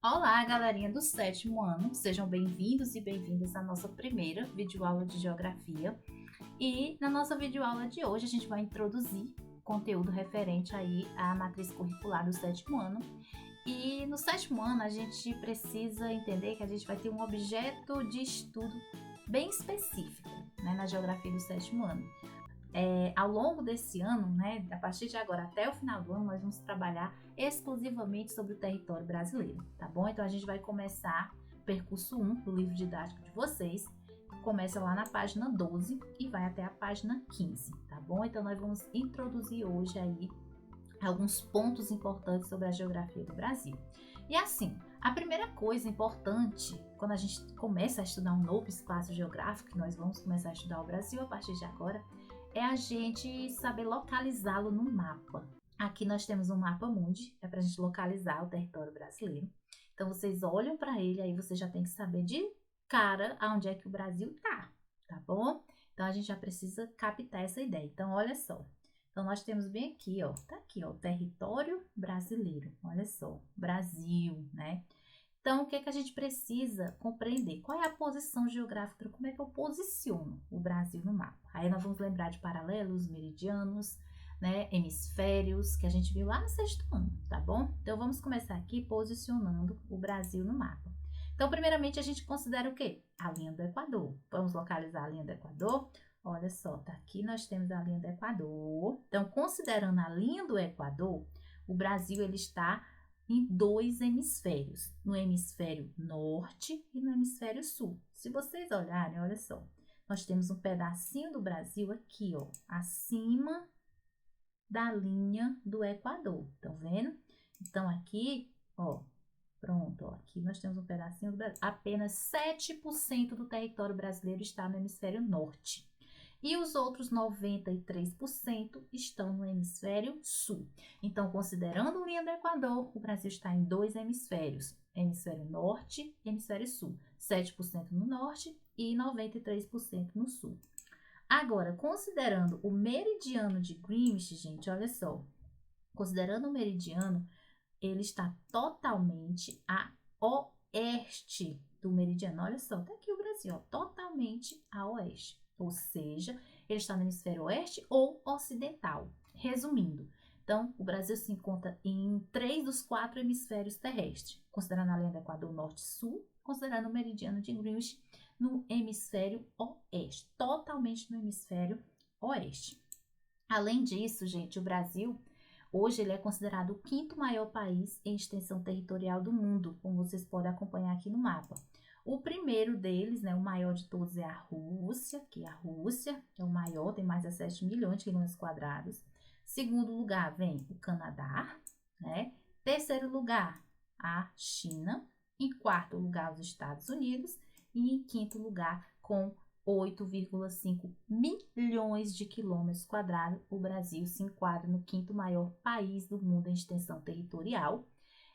Olá, galerinha do sétimo ano, sejam bem-vindos e bem-vindas à nossa primeira videoaula de Geografia. E na nossa videoaula de hoje a gente vai introduzir conteúdo referente aí à matriz curricular do sétimo ano. E no sétimo ano a gente precisa entender que a gente vai ter um objeto de estudo bem específico, né, na Geografia do sétimo ano. Ao longo desse ano, né, a partir de agora até o final do ano, nós vamos trabalhar exclusivamente sobre o território brasileiro, tá bom? Então a gente vai começar o percurso 1 do livro didático de vocês, começa lá na página 12 e vai até a página 15, tá bom? Então nós vamos introduzir hoje aí alguns pontos importantes sobre a geografia do Brasil. E assim, a primeira coisa importante quando a gente começa a estudar um novo espaço geográfico, que nós vamos começar a estudar o Brasil a partir de agora, é a gente saber localizá-lo no mapa. Aqui nós temos um mapa mundi, é para a gente localizar o território brasileiro. Então vocês olham para ele, aí você já tem que saber de cara aonde é que o Brasil tá bom? Então a gente já precisa captar essa ideia. Então olha só. Então nós temos bem aqui, ó, tá aqui, ó, o território brasileiro. Olha só, Brasil, né? Então, o que é que a gente precisa compreender? Qual é a posição geográfica? Como é que eu posiciono o Brasil no mapa? Aí nós vamos lembrar de paralelos, meridianos, né, hemisférios, que a gente viu lá no sexto ano, tá bom? Então, vamos começar aqui posicionando o Brasil no mapa. Então, primeiramente, a gente considera o quê? A linha do Equador. Vamos localizar a linha do Equador? Olha só, tá aqui nós temos a linha do Equador. Então, considerando a linha do Equador, o Brasil ele está em dois hemisférios, no hemisfério norte e no hemisfério sul. Se vocês olharem, olha só, nós temos um pedacinho do Brasil aqui, ó, acima da linha do Equador, estão vendo? Então, aqui, ó, pronto, ó, aqui nós temos um pedacinho do Brasil. Apenas 7% do território brasileiro está no hemisfério norte. E os outros 93% estão no hemisfério sul. Então, considerando a linha do Equador, o Brasil está em dois hemisférios, hemisfério norte e hemisfério sul. 7% no norte e 93% no sul. Agora, considerando o meridiano de Greenwich, gente, olha só. Considerando o meridiano, ele está totalmente a oeste do meridiano. Olha só, tá aqui o Brasil, ó, totalmente a oeste. Ou seja, ele está no hemisfério oeste ou ocidental. Resumindo, então, o Brasil se encontra em 3 dos 4 hemisférios terrestres, considerando a linha do Equador norte e sul, considerando o meridiano de Greenwich no hemisfério oeste, totalmente no hemisfério oeste. Além disso, gente, o Brasil hoje ele é considerado o quinto maior país em extensão territorial do mundo, como vocês podem acompanhar aqui no mapa. O primeiro deles, né, o maior de todos é a Rússia, que a Rússia é o maior, tem mais de 7 milhões de quilômetros quadrados. Segundo lugar vem o Canadá, né? Terceiro lugar, a China. Em quarto lugar, os Estados Unidos. E em quinto lugar, com 8,5 milhões de quilômetros quadrados, o Brasil se enquadra no quinto maior país do mundo em extensão territorial.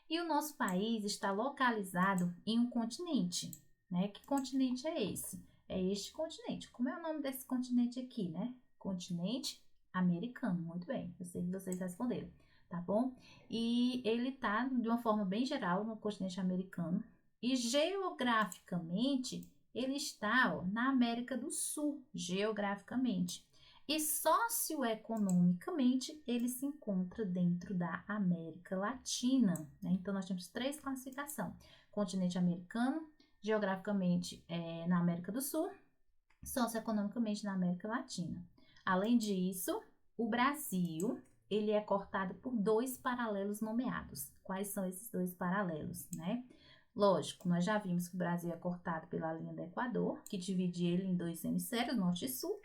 E o nosso país está localizado em um continente, né? Que continente é esse? É este continente. Como é o nome desse continente aqui, né? Continente americano. Muito bem, eu sei que vocês responderam, tá bom? E ele está, de uma forma bem geral, no continente americano. E geograficamente, ele está, ó, na América do Sul, geograficamente. E socioeconomicamente, ele se encontra dentro da América Latina, né? Então, nós temos 3 classificações: continente americano, geograficamente na América do Sul, socioeconomicamente na América Latina. Além disso, o Brasil ele é cortado por 2 paralelos nomeados. Quais são esses 2 paralelos, né? Lógico, nós já vimos que o Brasil é cortado pela linha do Equador, que divide ele em 2 hemisférios, norte e sul,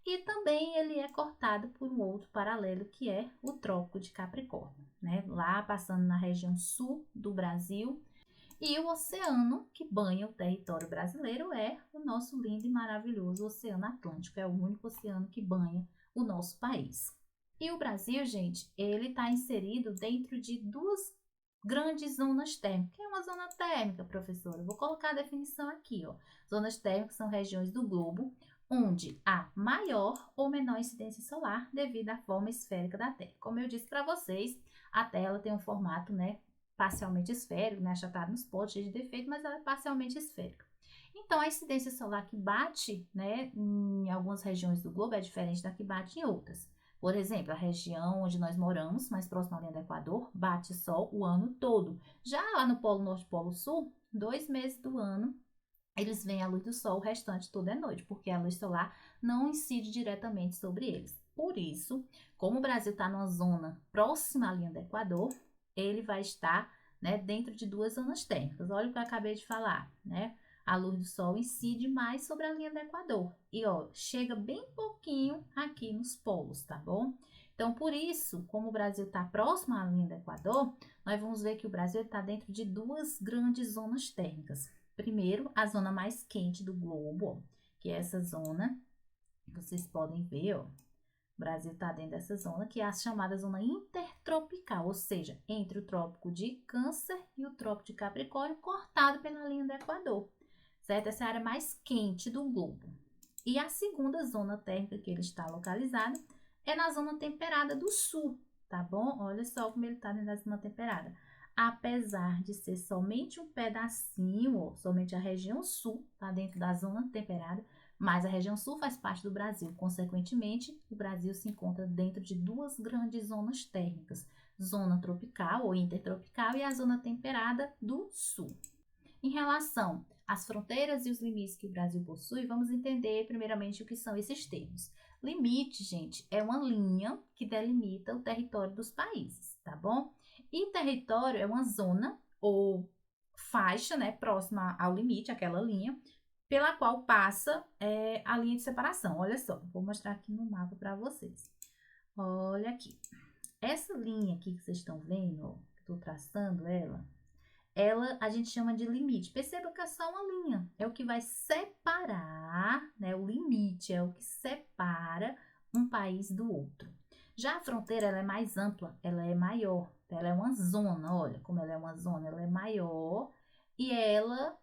e também ele é cortado por um outro paralelo, que é o Trópico de Capricórnio, né? Lá passando na região sul do Brasil. E o oceano que banha o território brasileiro é o nosso lindo e maravilhoso Oceano Atlântico, é o único oceano que banha o nosso país. E o Brasil, gente, ele está inserido dentro de 2 grandes zonas térmicas. O que é uma zona térmica, professora? Eu vou colocar a definição aqui, ó. Zonas térmicas são regiões do globo onde há maior ou menor incidência solar devido à forma esférica da Terra. Como eu disse para vocês, a Terra tem um formato, né, parcialmente esférico, né? Achatado nos polos, cheio de defeito, mas ela é parcialmente esférica. Então, a incidência solar que bate, né, em algumas regiões do globo é diferente da que bate em outras. Por exemplo, a região onde nós moramos, mais próxima à linha do Equador, bate sol o ano todo. Já lá no Polo Norte e Polo Sul, 2 meses do ano, eles veem a luz do sol, o restante todo é noite, porque a luz solar não incide diretamente sobre eles. Por isso, como o Brasil está numa zona próxima à linha do Equador, ele vai estar, né, dentro de 2 zonas térmicas. Olha o que eu acabei de falar, né? A luz do sol incide mais sobre a linha do Equador e, ó, chega bem pouquinho aqui nos polos, tá bom? Então, por isso, como o Brasil está próximo à linha do Equador, nós vamos ver que o Brasil está dentro de 2 grandes zonas térmicas. Primeiro, a zona mais quente do globo, que é essa zona, vocês podem ver, ó, o Brasil está dentro dessa zona, que é a chamada zona intertropical, ou seja, entre o trópico de Câncer e o trópico de Capricórnio, cortado pela linha do Equador, certo? Essa é a área mais quente do globo. E a segunda zona térmica que ele está localizado é na zona temperada do sul, tá bom? Olha só como ele está dentro da zona temperada. Apesar de ser somente um pedacinho, ou somente a região sul, tá dentro da zona temperada, mas a região sul faz parte do Brasil. Consequentemente, o Brasil se encontra dentro de 2 grandes zonas térmicas, zona tropical ou intertropical e a zona temperada do sul. Em relação às fronteiras e os limites que o Brasil possui, vamos entender primeiramente o que são esses termos. Limite, gente, é uma linha que delimita o território dos países, tá bom? E território é uma zona ou faixa, né, próxima ao limite, aquela linha, pela qual passa a linha de separação. Olha só, vou mostrar aqui no mapa para vocês. Olha aqui. Essa linha aqui que vocês estão vendo, ó, que eu tô traçando ela a gente chama de limite. Perceba que é só uma linha, é o que vai separar, né? O limite é o que separa um país do outro. Já a fronteira, ela é mais ampla, ela é maior, ela é uma zona, olha como ela é uma zona, ela é maior e ela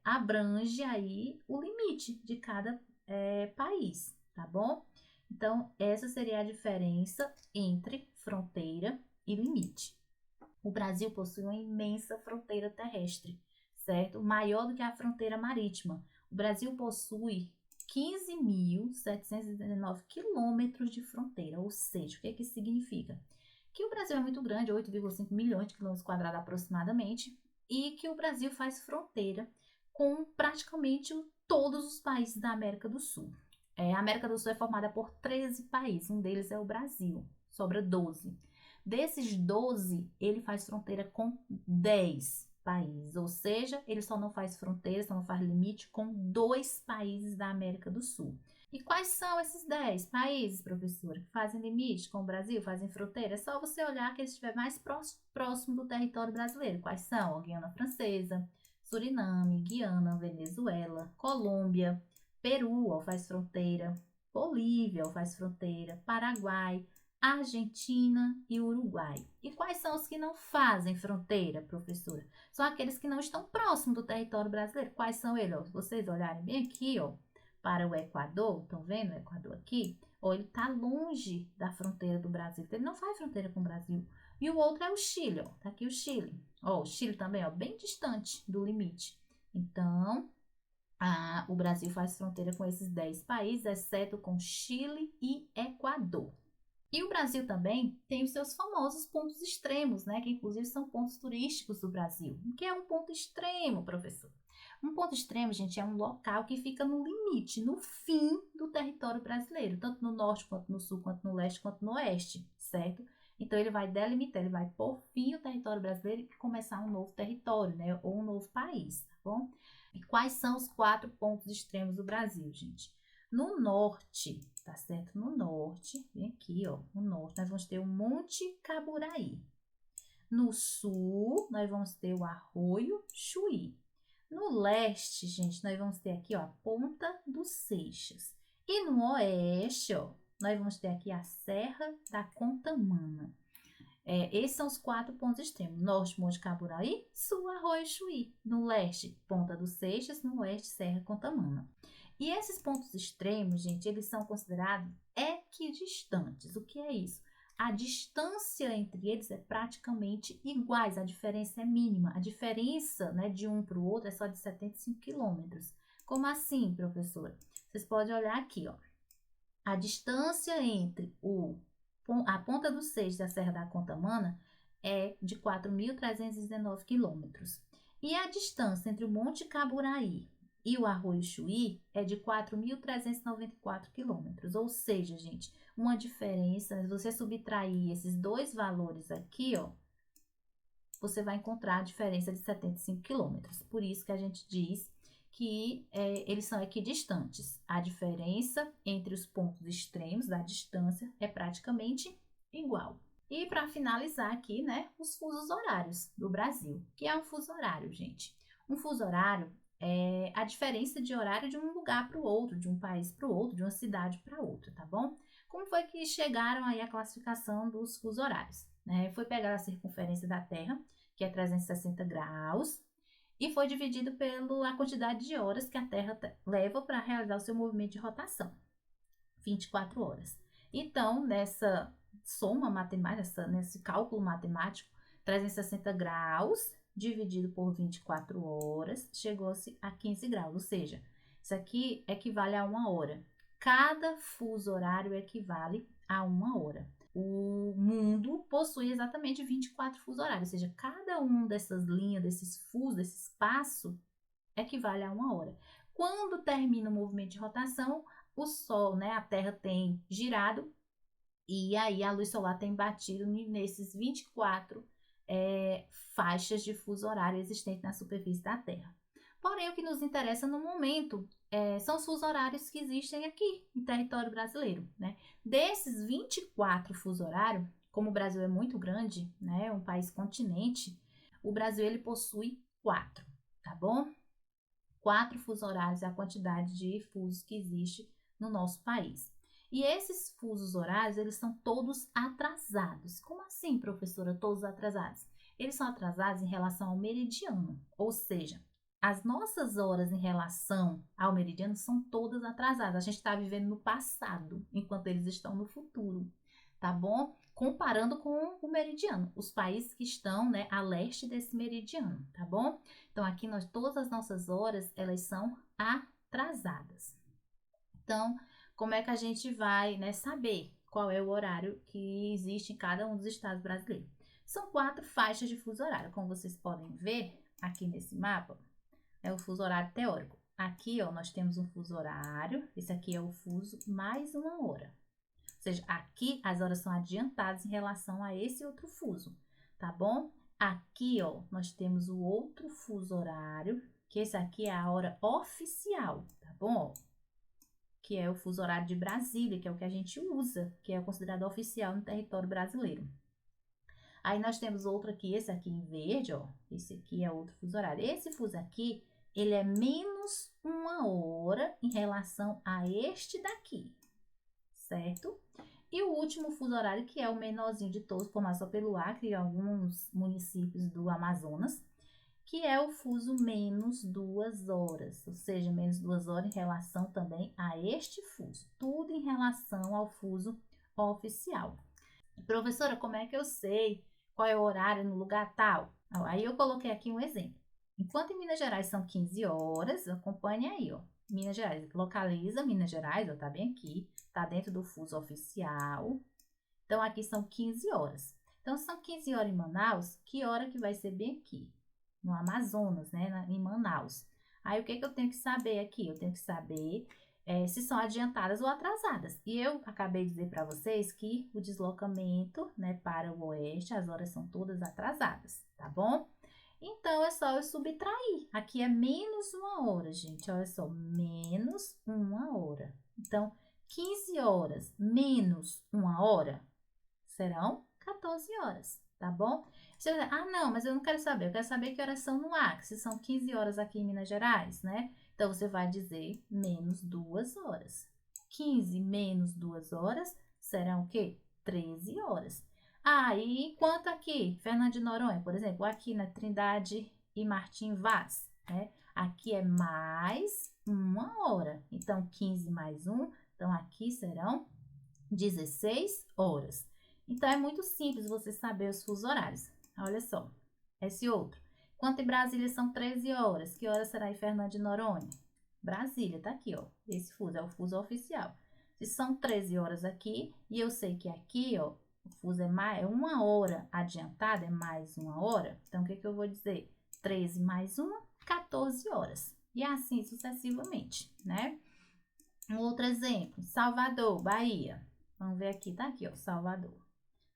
abrange aí o limite de cada país, tá bom? Então, essa seria a diferença entre fronteira e limite. O Brasil possui uma imensa fronteira terrestre, certo? Maior do que a fronteira marítima. O Brasil possui 15.719 quilômetros de fronteira, ou seja, o que é que isso significa? Que o Brasil é muito grande, 8,5 milhões de quilômetros quadrados aproximadamente, e que o Brasil faz fronteira com praticamente todos os países da América do Sul. A América do Sul é formada por 13 países, um deles é o Brasil, sobra 12. Desses 12, ele faz fronteira com 10 países, ou seja, ele só não faz fronteira, só não faz limite com 2 países da América do Sul. E quais são esses 10 países, professora, que fazem limite com o Brasil, fazem fronteira? É só você olhar que eles estiver mais próximo do território brasileiro. Quais são? A Guiana Francesa, Suriname, Guiana, Venezuela, Colômbia, Peru, ó, faz fronteira, Bolívia, ó, faz fronteira, Paraguai, Argentina e Uruguai. E quais são os que não fazem fronteira, professora? São aqueles que não estão próximos do território brasileiro. Quais são eles? Ó, se vocês olharem bem aqui, ó, para o Equador, estão vendo o Equador aqui? Ó, ele está longe da fronteira do Brasil, ele não faz fronteira com o Brasil. E o outro é o Chile, ó, tá aqui o Chile. Ó, o Chile também, ó, bem distante do limite. Então, o Brasil faz fronteira com esses 10 países, exceto com Chile e Equador. E o Brasil também tem os seus famosos pontos extremos, né? Que inclusive são pontos turísticos do Brasil. O que é um ponto extremo, professor? Um ponto extremo, gente, é um local que fica no limite, no fim do território brasileiro, tanto no norte, quanto no sul, quanto no leste, quanto no oeste, certo? Então, ele vai delimitar, ele vai pôr fim ao território brasileiro e começar um novo território, né? Ou um novo país, tá bom? E quais são os 4 pontos extremos do Brasil, gente? No norte, tá certo? No norte, vem aqui, ó, no norte, nós vamos ter o Monte Caburaí. No sul, nós vamos ter o Arroio Chuí. No leste, gente, nós vamos ter aqui, ó, a Ponta dos Seixas. E no oeste, ó, nós vamos ter aqui a Serra da Contamana. Esses são os 4 pontos extremos. Norte, Monte Caburaí, sul, Arroio Chuí. No leste, Ponta dos Seixas, no oeste, Serra Contamana. E esses pontos extremos, gente, eles são considerados equidistantes. O que é isso? a distância entre eles é praticamente iguais, a diferença é mínima. A diferença, né, de um para o outro é só de 75 quilômetros. Como assim, professora? Vocês podem olhar aqui, ó. A distância entre a Ponta do Seixo e a Serra da Contamana é de 4.319 quilômetros. E a distância entre o Monte Caburaí e o Arroio Chuí é de 4.394 quilômetros. Ou seja, gente, uma diferença, se você subtrair esses dois valores aqui, ó, você vai encontrar a diferença de 75 quilômetros. Por isso que a gente diz que eles são equidistantes. A diferença entre os pontos extremos da distância é praticamente igual. E para finalizar aqui, né, os fusos horários do Brasil. O que é um fuso horário, gente? Um fuso horário é a diferença de horário de um lugar para o outro, de um país para o outro, de uma cidade para outra, tá bom? Como foi que chegaram aí a classificação dos fusos horários? Foi pegar a circunferência da Terra, que é 360 graus, e foi dividido pela quantidade de horas que a Terra leva para realizar o seu movimento de rotação, 24 horas. Então, nessa soma matemática, nesse cálculo matemático, 360 graus dividido por 24 horas, chegou-se a 15 graus, ou seja, isso aqui equivale a 1 hora. Cada fuso horário equivale a 1 hora. O mundo possui exatamente 24 fusos horários, ou seja, cada um dessas linhas, desses fusos, desse espaço, equivale a 1 hora. Quando termina o movimento de rotação, o Sol, né, a Terra tem girado e aí a luz solar tem batido nesses 24 faixas de fuso horário existentes na superfície da Terra. Porém, o que nos interessa no momento são os fusos horários que existem aqui em território brasileiro, né? Desses 24 fusos horários, como o Brasil é muito grande, né, um país continente, o Brasil ele possui 4, tá bom? 4 fusos horários é a quantidade de fusos que existe no nosso país. E esses fusos horários, eles são todos atrasados. Como assim, professora, todos atrasados? Eles são atrasados em relação ao meridiano, ou seja, as nossas horas em relação ao meridiano são todas atrasadas. A gente está vivendo no passado, enquanto eles estão no futuro, tá bom? Comparando com o meridiano, os países que estão, né, a leste desse meridiano, tá bom? Então, aqui todas as nossas horas, elas são atrasadas. Então, como é que a gente vai, né, saber qual é o horário que existe em cada um dos estados brasileiros? São 4 faixas de fuso horário, como vocês podem ver aqui nesse mapa, é o fuso horário teórico. Aqui, ó, nós temos um fuso horário, esse aqui é o fuso mais 1 hora. Ou seja, aqui as horas são adiantadas em relação a esse outro fuso, tá bom? Aqui, ó, nós temos o outro fuso horário, que esse aqui é a hora oficial, tá bom? Que é o fuso horário de Brasília, que é o que a gente usa, que é considerado oficial no território brasileiro. Aí nós temos outro aqui, esse aqui em verde, ó, esse aqui é outro fuso horário. Esse fuso aqui, ele é menos 1 hora em relação a este daqui, certo? E o último fuso horário, que é o menorzinho de todos, formado só pelo Acre e alguns municípios do Amazonas, que é o fuso menos 2 horas, ou seja, menos 2 horas em relação também a este fuso. Tudo em relação ao fuso oficial. Professora, como é que eu sei qual é o horário no lugar tal? Aí eu coloquei aqui um exemplo. Enquanto em Minas Gerais são 15 horas, acompanhe aí, ó. Minas Gerais, localiza Minas Gerais, ó, tá bem aqui, tá dentro do fuso oficial. Então, aqui são 15 horas. Então, se são 15 horas em Manaus, que hora que vai ser bem aqui? No Amazonas, né, em Manaus. Aí, o que eu tenho que saber aqui? Eu tenho que saber se são adiantadas ou atrasadas. E eu acabei de dizer para vocês que o deslocamento, né, para o oeste, as horas são todas atrasadas, tá bom? Então, é só eu subtrair. Aqui é menos 1 hora, gente. Olha só, menos 1 hora. Então, 15 horas menos 1 hora serão 14 horas, tá bom? Você vai dizer, ah, não, mas eu não quero saber. Eu quero saber que horas são no Acre. Se são 15 horas aqui em Minas Gerais, né? Então, você vai dizer menos 2 horas. 15 menos 2 horas serão o quê? 13 horas. Ah, e quanto aqui? Fernando de Noronha, por exemplo, aqui na Trindade e Martim Vaz, né? Aqui é mais 1 hora. Então, 15 mais 1, então aqui serão 16 horas. Então, é muito simples você saber os fusos horários. Olha só, esse outro. Enquanto em Brasília são 13 horas, que hora será em Fernando de Noronha? Brasília, tá aqui, ó. Esse fuso é o fuso oficial. Se são 13 horas aqui, e eu sei que aqui, ó, o fuso é 1 hora adiantada, é mais 1 hora. Então, o que eu vou dizer? 13 mais 1, 14 horas. E assim sucessivamente, né? Um outro exemplo, Salvador, Bahia. Vamos ver aqui, tá aqui, ó, Salvador,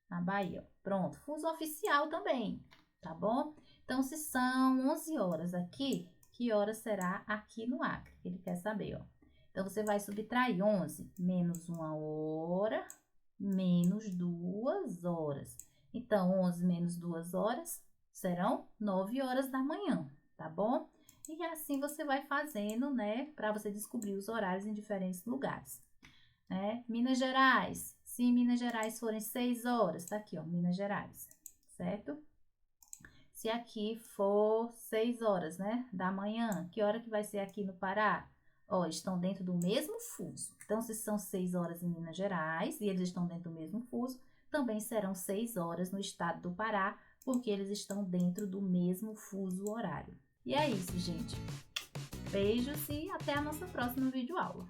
na Bahia. Pronto, fuso oficial também, tá bom? Então, se são 11 horas aqui, que hora será aqui no Acre? Ele quer saber, ó. Então, você vai subtrair 11 menos 1 hora, menos 2 horas. Então, 11 menos 2 horas serão 9 horas da manhã, tá bom? E assim você vai fazendo, né, para você descobrir os horários em diferentes lugares, né? Minas Gerais, se em Minas Gerais forem 6 horas, tá aqui, ó, Minas Gerais, certo? Se aqui for 6 horas, né, da manhã, que hora que vai ser aqui no Pará? Ó, estão dentro do mesmo fuso. Então, se são 6 horas em Minas Gerais e eles estão dentro do mesmo fuso, também serão 6 horas no estado do Pará, porque eles estão dentro do mesmo fuso horário. E é isso, gente. Beijos e até a nossa próxima videoaula.